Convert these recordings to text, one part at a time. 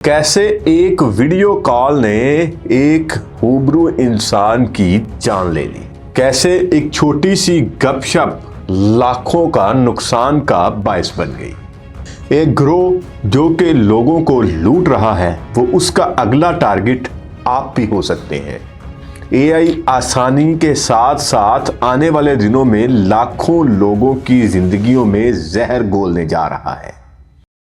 कैसे एक video call ने एक रूबरू इंसान की जान ले ली। कैसे एक छोटी सी गपशप लाखों का नुकसान का बायस बन गई। एक गिरोह जो कि लोगों को लूट रहा है, वो उसका अगला टारगेट आप भी हो सकते हैं। एआई आसानी के साथ साथ आने वाले दिनों में लाखों लोगों की जिंदगियों में जहर घोलने जा रहा है।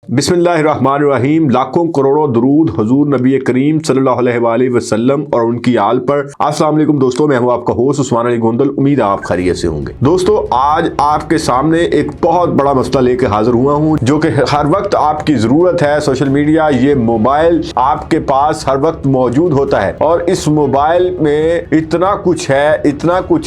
बिस्मिल्लाहिर्रहमानिर्रहीम। लाखों करोड़ों दुरूद हुजूर नबी करीम सल्लल्लाहु अलैहि वसल्लम और उनकी आल पर। अस्सलाम वालेकुम दोस्तों, मैं हूं आपका होस्ट उस्मान अली गोंदल। उम्मीद है आप खैरियत से होंगे। दोस्तों, आज आपके सामने एक बहुत बड़ा मसला लेकर हाजिर हुआ हूं, जो कि हर वक्त आपकी जरूरत है। सोशल मीडिया, ये मोबाइल आपके पास हर वक्त मौजूद होता है और इस मोबाइल में इतना कुछ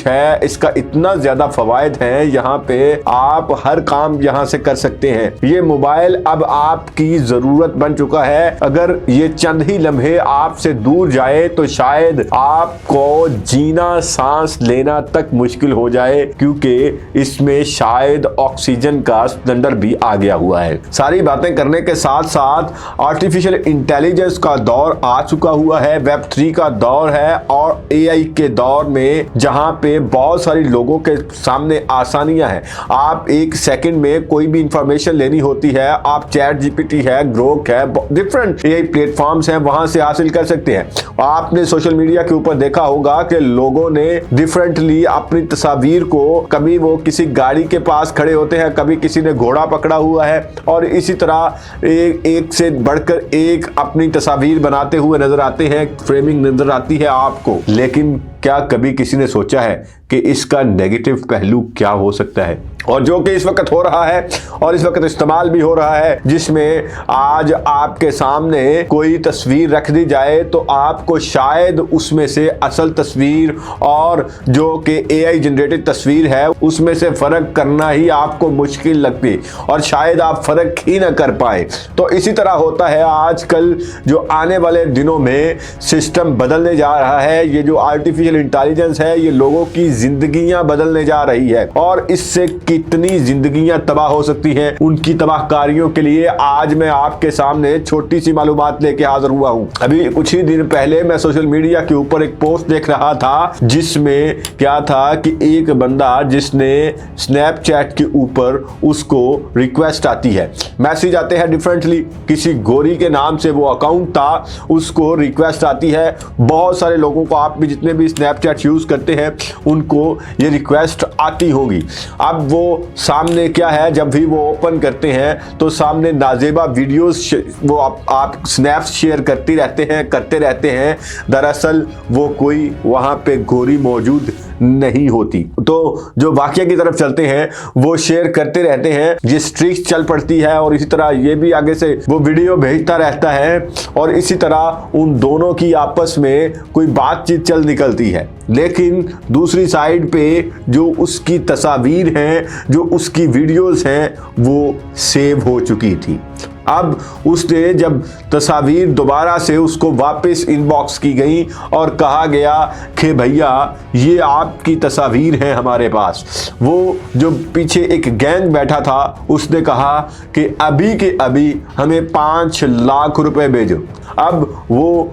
है, इसका इतना ज्यादा फवायद है। यहाँ पे आप हर काम यहाँ से कर सकते हैं। ये मोबाइल अब आपकी जरूरत बन चुका है। अगर ये चंद ही लम्हे आपसे दूर जाए तो शायद आपको जीना, सांस लेना तक मुश्किल हो जाए, क्योंकि इसमें शायद ऑक्सीजन का सिलेंडर भी आ गया हुआ है। सारी बातें करने के साथ साथ आर्टिफिशियल इंटेलिजेंस का दौर आ चुका हुआ है, वेब 3 का दौर है और एआई के दौर में जहां पे बहुत सारी लोगों के सामने आसानियां हैं। आप एक सेकंड में कोई भी इंफॉर्मेशन लेनी होती है, आप चैट जीपीटी है, ग्रोक है, डिफरेंट एआई प्लेटफॉर्म्स हैं, वहां से हासिल कर सकते हैं। आपने सोशल मीडिया के ऊपर देखा होगा कि लोगों ने डिफरेंटली अपनी तस्वीर को, कभी वो किसी गाड़ी के पास खड़े होते हैं, कभी किसी ने घोड़ा पकड़ा हुआ है और इसी तरह एक से बढ़कर एक अपनी तस्वीर बनाते हुए नजर आते हैं, फ्रेमिंग नजर आती है आपको। लेकिन क्या कभी किसी ने सोचा है कि इसका नेगेटिव पहलू क्या हो सकता है, और जो कि इस वक्त हो रहा है और इस वक्त इस्तेमाल भी हो रहा है, जिसमें आज आपके सामने कोई तस्वीर रख दी जाए तो आपको शायद उसमें से असल तस्वीर और जो कि एआई जनरेटेड तस्वीर है उसमें से फर्क करना ही आपको मुश्किल लगती और शायद आप फर्क ही ना कर पाए। तो इसी तरह होता है आजकल। जो आने वाले दिनों में सिस्टम बदलने जा रहा है, ये जो आर्टिफिशियल इंटेलिजेंस है, ये लोगों की जिंदगियां बदलने जा रही है और इससे कितनी जिंदगियां तबाह हो सकती हैं, उनकी तबाहकारियों के लिए आज मैं आपके सामने छोटी सी मालूमात लेके हाजिर हुआ हूं। अभी कुछ ही दिन पहले मैं सोशल मीडिया के ऊपर एक पोस्ट देख रहा था, जिसमें क्या था कि एक बंदा जिसने स्नैपचैट के ऊपर उसको रिक्वेस्ट आती है, मैसेज आते हैं डिफरेंटली, किसी गोरी के नाम से वो अकाउंट था, उसको रिक्वेस्ट आती है। बहुत सारे लोगों को, आप भी जितने भी स्नैपचैट यूज करते हैं, उनको ये रिक्वेस्ट आती होगी। अब वो सामने क्या है, जब भी वो ओपन करते हैं तो सामने नाजेबा वीडियोस वो आप स्नैप्स शेयर करते रहते हैं। दरअसल वो कोई वहां पे गोरी मौजूद नहीं होती। तो जो वाकया की तरफ चलते हैं, वो शेयर करते रहते हैं, ये स्ट्रीक्स चल पड़ती है और इसी तरह ये भी आगे से वो वीडियो भेजता रहता है और इसी तरह उन दोनों की आपस में कोई बातचीत चल निकलती है। लेकिन दूसरी साइड पे जो उसकी तस्वीर हैं, जो उसकी वीडियोस हैं, वो सेव हो चुकी थी। अब उसने जब तस्वीर दोबारा से उसको वापस इनबॉक्स की गई और कहा गया कि भैया ये आपकी तस्वीर है हमारे पास, वो जो पीछे एक गैंग बैठा था उसने कहा कि अभी के अभी हमें 5 लाख रुपए भेजो। अब वो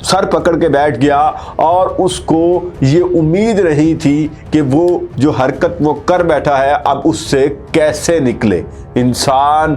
सर पकड़ के बैठ गया और उसको ये उम्मीद नहीं थी कि वो जो हरकत वो कर बैठा है अब उससे कैसे निकले। इंसान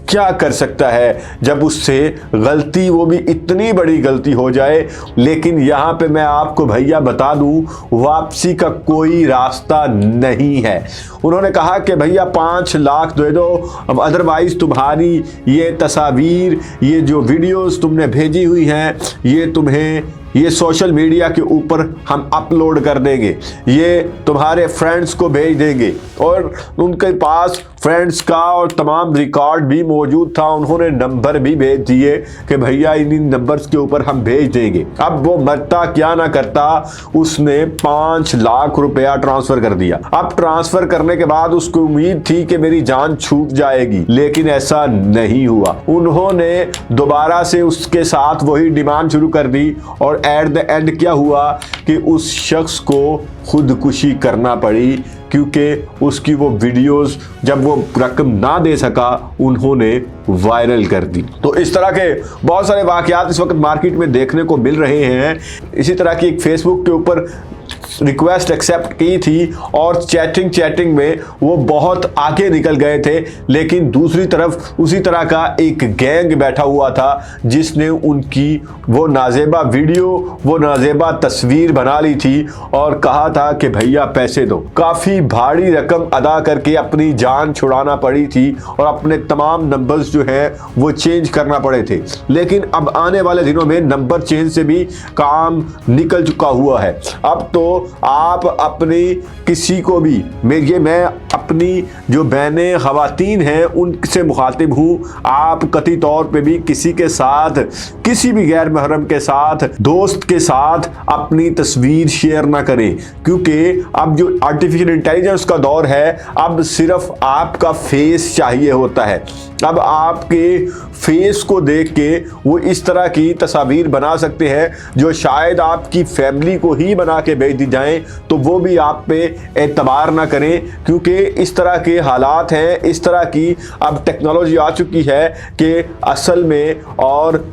क्या कर सकता है जब उससे गलती, वो भी इतनी बड़ी गलती हो जाए। लेकिन यहाँ पे मैं आपको भैया बता दूं, वापसी का कोई रास्ता नहीं है। उन्होंने कहा कि भैया 5 लाख दे दो, अब अदरवाइज तुम्हारी ये तस्वीर, ये जो वीडियोस तुमने भेजी हुई हैं, ये सोशल मीडिया के ऊपर हम अपलोड कर देंगे, ये तुम्हारे फ्रेंड्स को भेज देंगे। और उनके पास फ्रेंड्स का और तमाम रिकॉर्ड भी मौजूद था, उन्होंने नंबर भी भेज दिए कि भैया इन नंबर्स के ऊपर हम भेज देंगे। अब वो मरता क्या ना करता, उसने 5 लाख रुपया ट्रांसफर कर दिया। अब ट्रांसफर करने के बाद उसको उम्मीद थी कि मेरी जान छूट जाएगी, लेकिन ऐसा नहीं हुआ। उन्होंने दोबारा से उसके साथ वही डिमांड शुरू कर दी और एट द एंड क्या हुआ कि उस शख्स को खुदकुशी करना पड़ी। क्योंकि उसकी वो वीडियोस जब वो रकम ना दे सका उन्होंने वायरल कर दी। तो इस तरह के बहुत सारे वाकयात इस वक्त मार्केट में देखने को मिल रहे हैं। इसी तरह की एक फेसबुक के ऊपर रिक्वेस्ट एक्सेप्ट की थी और चैटिंग में वो बहुत आगे निकल गए थे, लेकिन दूसरी तरफ उसी तरह का एक गैंग बैठा हुआ था जिसने उनकी वो नाजेबा वीडियो, वो नाजेबा तस्वीर बना ली थी और कहा था कि भैया पैसे दो। काफ़ी भारी रकम अदा करके अपनी जान छुड़ाना पड़ी थी और अपने तमाम नंबर्स जो है वो चेंज करना पड़े थे। लेकिन अब आने वाले दिनों में नंबर चेंज से भी काम निकल चुका हुआ है। अब तो आप अपनी किसी को भी, मैं अपनी जो बहनें ख़वातीन हैं उनसे मुखातिब हूँ, आप कतई तौर पे भी किसी के साथ, किसी भी गैर महरम के साथ, दोस्त के साथ अपनी तस्वीर शेयर ना करें, क्योंकि अब जो आर्टिफिशियल इंटेलिजेंस का दौर है, अब सिर्फ आपका फेस चाहिए होता है। अब आपके फेस को देख के वो इस तरह की तस्वीर बना सकते हैं जो शायद आपकी फैमिली को ही बना के भेज दी जाए तो वो भी आप पे एतबार ना करें, क्योंकि इस तरह के हालात हैं, इस तरह की अब टेक्नोलॉजी आ चुकी है कि असल में और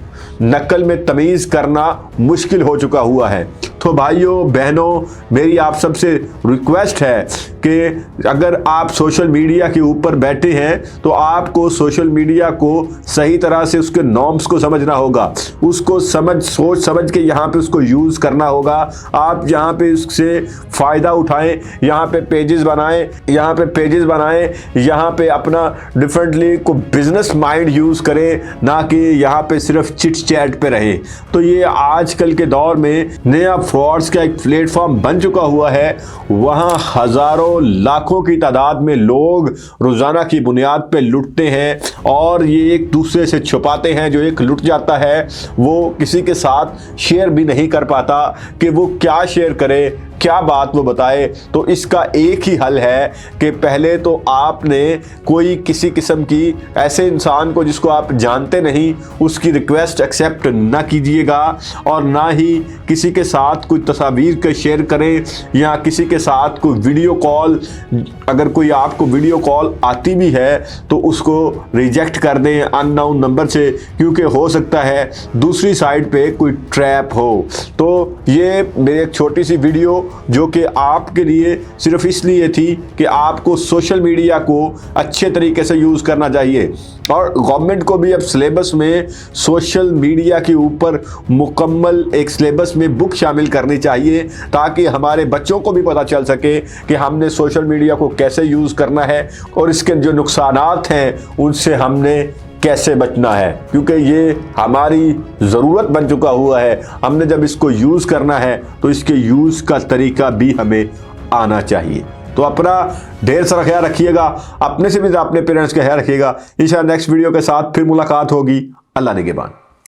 नकल में तमीज़ करना मुश्किल हो चुका हुआ है। तो भाइयों बहनों, मेरी आप सबसे रिक्वेस्ट है कि अगर आप सोशल मीडिया के ऊपर बैठे हैं तो आपको सोशल मीडिया को सही तरह से उसके नॉर्म्स को समझना होगा, उसको सोच समझ के यहाँ पे उसको यूज़ करना होगा। आप यहाँ पे उससे फ़ायदा उठाएं, यहाँ पे पेजेस बनाएं, यहाँ पे अपना डिफरेंटली को बिजनेस माइंड यूज़ करें, ना कि यहाँ पे सिर्फ चिट चैट पे रहें। तो ये आजकल के दौर में नया फ्रॉड्स का एक प्लेटफॉर्म बन चुका हुआ है। वहाँ हज़ारों लाखों की तादाद में लोग रोज़ाना की बुनियाद पे लुटते हैं और ये एक दूसरे से छुपाते हैं। जो एक लुट जाता है वो किसी के साथ शेयर भी नहीं कर पाता कि वो क्या शेयर करे, क्या बात वो बताए। तो इसका एक ही हल है कि पहले तो आपने कोई किसी किस्म की ऐसे इंसान को जिसको आप जानते नहीं उसकी रिक्वेस्ट एक्सेप्ट ना कीजिएगा और ना ही किसी के साथ कोई तस्वीर के शेयर करें या किसी के साथ कोई वीडियो कॉल, अगर कोई आपको वीडियो कॉल आती भी है तो उसको रिजेक्ट कर दें अननोन नंबर से, क्योंकि हो सकता है दूसरी साइड पे कोई ट्रैप हो। तो ये मेरी एक छोटी सी वीडियो जो कि आपके लिए सिर्फ इसलिए थी कि आपको सोशल मीडिया को अच्छे तरीके से यूज़ करना चाहिए और गवर्नमेंट को भी अब सिलेबस में सोशल मीडिया के ऊपर मुकम्मल एक सिलेबस में बुक शामिल करनी चाहिए ताकि हमारे बच्चों को भी पता चल सके कि हमने सोशल मीडिया को कैसे यूज़ करना है और इसके जो नुकसानात हैं उनसे हमने कैसे बचना है, क्योंकि ये हमारी ज़रूरत बन चुका हुआ है। हमने जब इसको यूज़ करना है तो इसके यूज़ का तरीका भी हमें आना चाहिए। तो अपना ढेर सारा ख्याल रखिएगा, अपने से भी अपने पेरेंट्स का ख्याल रखिएगा। इंशाअल्लाह नेक्स्ट वीडियो के साथ फिर मुलाकात होगी। अल्लाह निगहबान।